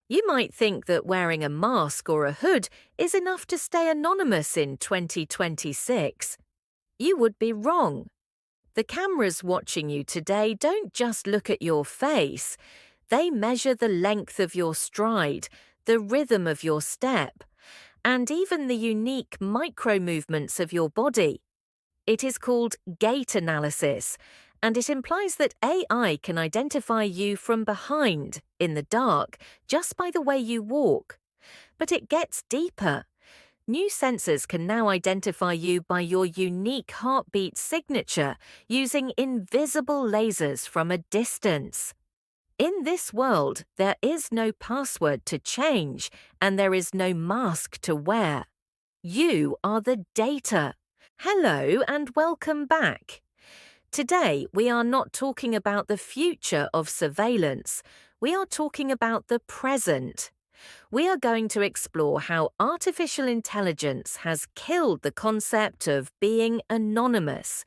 You might think that wearing a mask or a hood is enough to stay anonymous in 2026. You would be wrong. The cameras watching you today don't just look at your face, they measure the length of your stride, the rhythm of your step, and even the unique micro movements of your body. It is called Gait Analysis, and it implies that AI can identify you from behind, in the dark, just by the way you walk. But it gets deeper. New sensors can now identify you by your unique heartbeat signature using invisible lasers from a distance. In this world, there is no password to change, and there is no mask to wear. You are the data. Hello and welcome back. Today, we are not talking about the future of surveillance. We are talking about the present. We are going to explore how artificial intelligence has killed the concept of being anonymous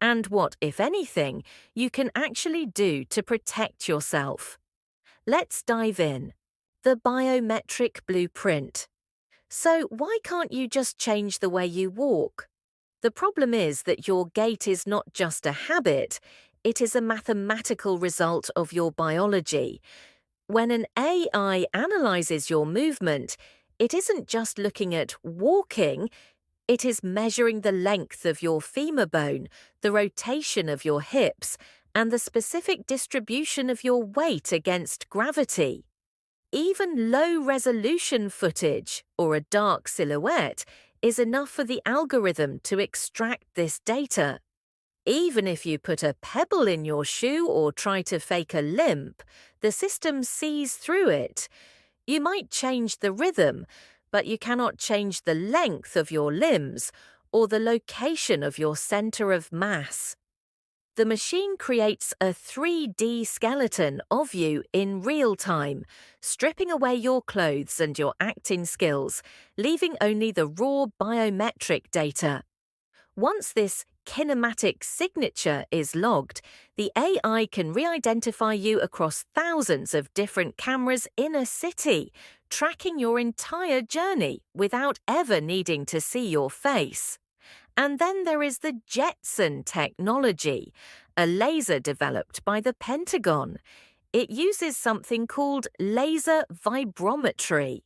and what, if anything, you can actually do to protect yourself. Let's dive in. The biometric blueprint. So, why can't you just change the way you walk? The problem is that your gait is not just a habit, it is a mathematical result of your biology. When an AI analyzes your movement, it isn't just looking at walking, it is measuring the length of your femur bone, the rotation of your hips, and the specific distribution of your weight against gravity. Even low-resolution footage, or a dark silhouette, is enough for the algorithm to extract this data. Even if you put a pebble in your shoe or try to fake a limp, the system sees through it. You might change the rhythm, but you cannot change the length of your limbs or the location of your center of mass. The machine creates a 3D skeleton of you in real time, stripping away your clothes and your acting skills, leaving only the raw biometric data. Once this kinematic signature is logged, the AI can re-identify you across thousands of different cameras in a city, tracking your entire journey without ever needing to see your face. And then there is the Jetson technology, a laser developed by the Pentagon. It uses something called laser vibrometry.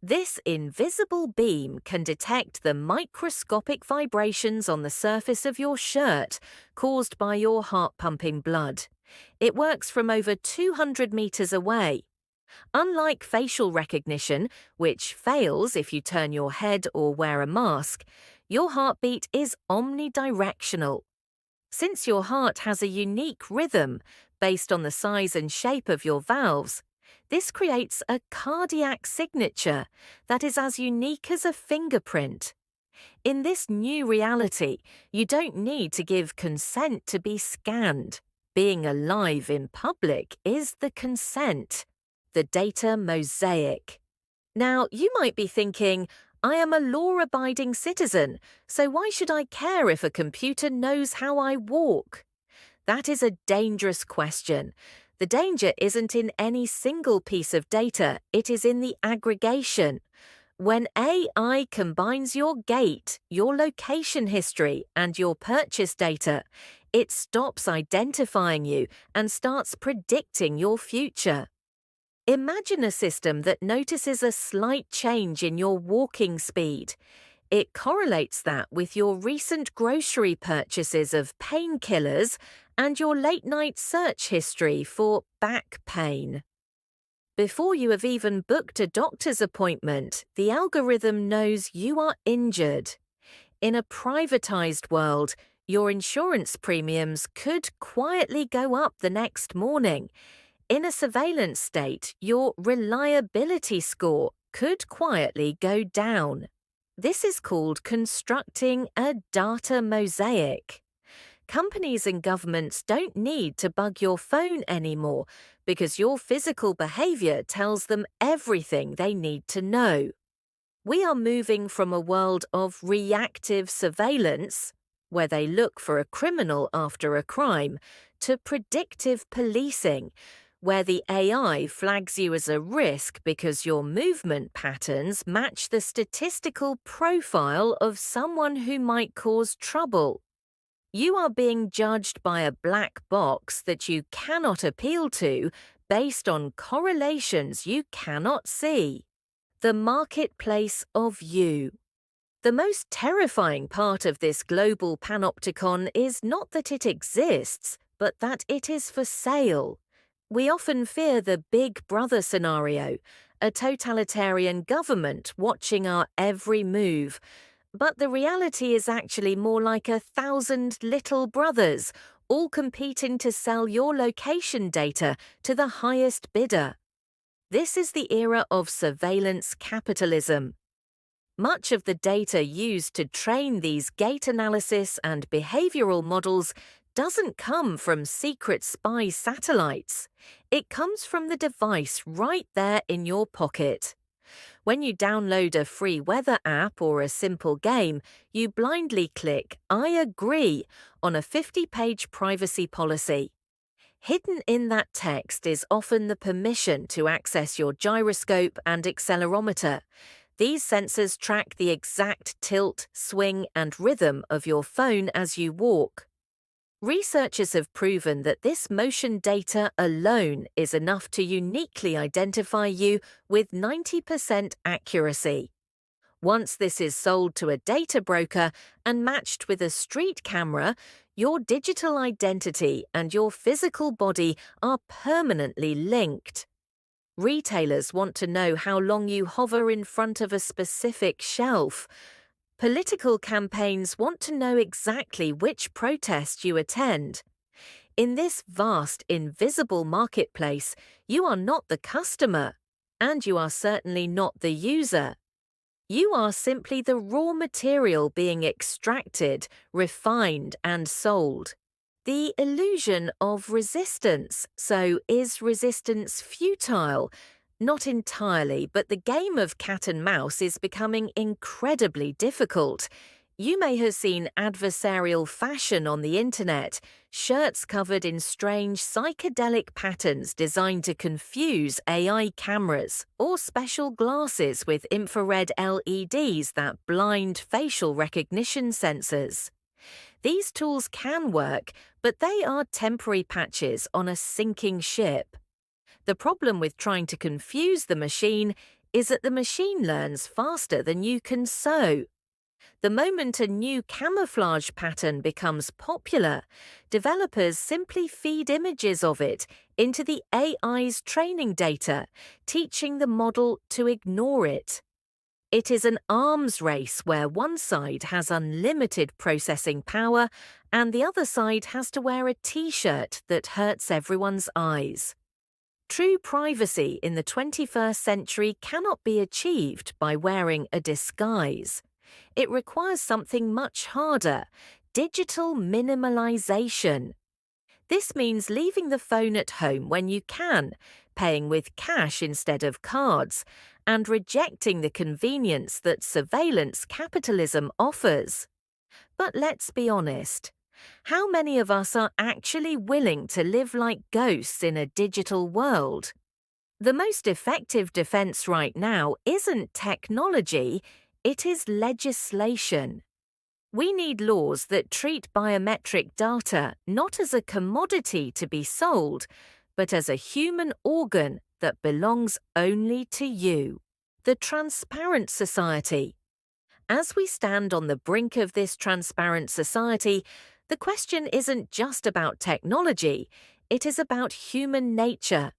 This invisible beam can detect the microscopic vibrations on the surface of your shirt caused by your heart-pumping blood. It works from over 200 meters away. Unlike facial recognition, which fails if you turn your head or wear a mask, your heartbeat is omnidirectional. Since your heart has a unique rhythm based on the size and shape of your valves, this creates a cardiac signature that is as unique as a fingerprint. In this new reality, you don't need to give consent to be scanned. Being alive in public is the consent. The data mosaic. Now, you might be thinking, I am a law-abiding citizen, so why should I care if a computer knows how I walk? That is a dangerous question. The danger isn't in any single piece of data, it is in the aggregation. When AI combines your gait, your location history, and your purchase data, it stops identifying you and starts predicting your future. Imagine a system that notices a slight change in your walking speed. It correlates that with your recent grocery purchases of painkillers and your late-night search history for back pain. Before you have even booked a doctor's appointment, the algorithm knows you are injured. In a privatized world, your insurance premiums could quietly go up the next morning. In a surveillance state, your reliability score could quietly go down. This is called constructing a data mosaic. Companies and governments don't need to bug your phone anymore because your physical behavior tells them everything they need to know. We are moving from a world of reactive surveillance, where they look for a criminal after a crime, to predictive policing, where the AI flags you as a risk because your movement patterns match the statistical profile of someone who might cause trouble. You are being judged by a black box that you cannot appeal to based on correlations you cannot see. The marketplace of you. The most terrifying part of this global panopticon is not that it exists, but that it is for sale. We often fear the Big Brother scenario, a totalitarian government watching our every move. But the reality is actually more like 1,000 little brothers, all competing to sell your location data to the highest bidder. This is the era of surveillance capitalism. Much of the data used to train these gait analysis and behavioral models doesn't come from secret spy satellites. It comes from the device right there in your pocket. When you download a free weather app or a simple game, you blindly click "I agree" on a 50-page privacy policy. Hidden in that text is often the permission to access your gyroscope and accelerometer. These sensors track the exact tilt, swing, and rhythm of your phone as you walk. Researchers have proven that this motion data alone is enough to uniquely identify you with 90% accuracy. Once this is sold to a data broker and matched with a street camera, your digital identity and your physical body are permanently linked. Retailers want to know how long you hover in front of a specific shelf. Political campaigns want to know exactly which protest you attend. In this vast, invisible marketplace, you are not the customer, and you are certainly not the user. You are simply the raw material being extracted, refined, and sold. The illusion of resistance. So, is resistance futile? Not entirely, but the game of cat and mouse is becoming incredibly difficult. You may have seen adversarial fashion on the internet, shirts covered in strange psychedelic patterns designed to confuse AI cameras, or special glasses with infrared LEDs that blind facial recognition sensors. These tools can work, but they are temporary patches on a sinking ship. The problem with trying to confuse the machine is that the machine learns faster than you can sew. The moment a new camouflage pattern becomes popular, developers simply feed images of it into the AI's training data, teaching the model to ignore it. It is an arms race where one side has unlimited processing power and the other side has to wear a t-shirt that hurts everyone's eyes. True privacy in the 21st century cannot be achieved by wearing a disguise. It requires something much harder: digital minimalization. This means leaving the phone at home when you can, paying with cash instead of cards, and rejecting the convenience that surveillance capitalism offers. But let's be honest. How many of us are actually willing to live like ghosts in a digital world? The most effective defense right now isn't technology, it is legislation. We need laws that treat biometric data not as a commodity to be sold, but as a human organ that belongs only to you. The transparent society. As we stand on the brink of this transparent society, the question isn't just about technology, it is about human nature.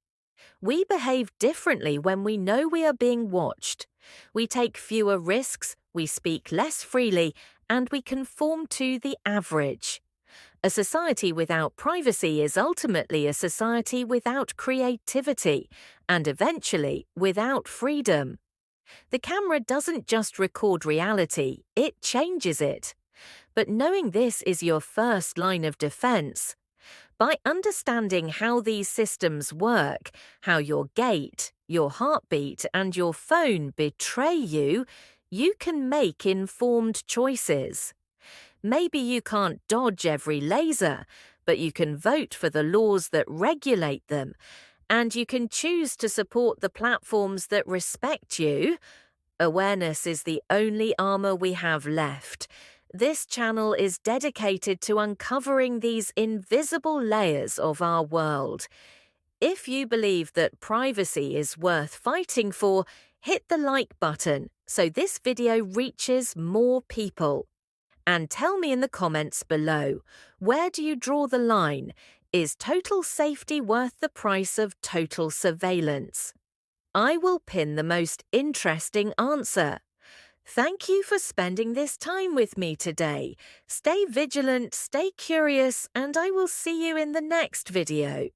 We behave differently when we know we are being watched. We take fewer risks, we speak less freely, and we conform to the average. A society without privacy is ultimately a society without creativity, and eventually without freedom. The camera doesn't just record reality, it changes it. But knowing this is your first line of defense. By understanding how these systems work, how your gait, your heartbeat, and your phone betray you, you can make informed choices. Maybe you can't dodge every laser, but you can vote for the laws that regulate them. And you can choose to support the platforms that respect you. Awareness is the only armor we have left. This channel is dedicated to uncovering these invisible layers of our world. If you believe that privacy is worth fighting for, hit the like button so this video reaches more people. And tell me in the comments below, where do you draw the line? Is total safety worth the price of total surveillance? I will pin the most interesting answer. Thank you for spending this time with me today. Stay vigilant, stay curious, and I will see you in the next video.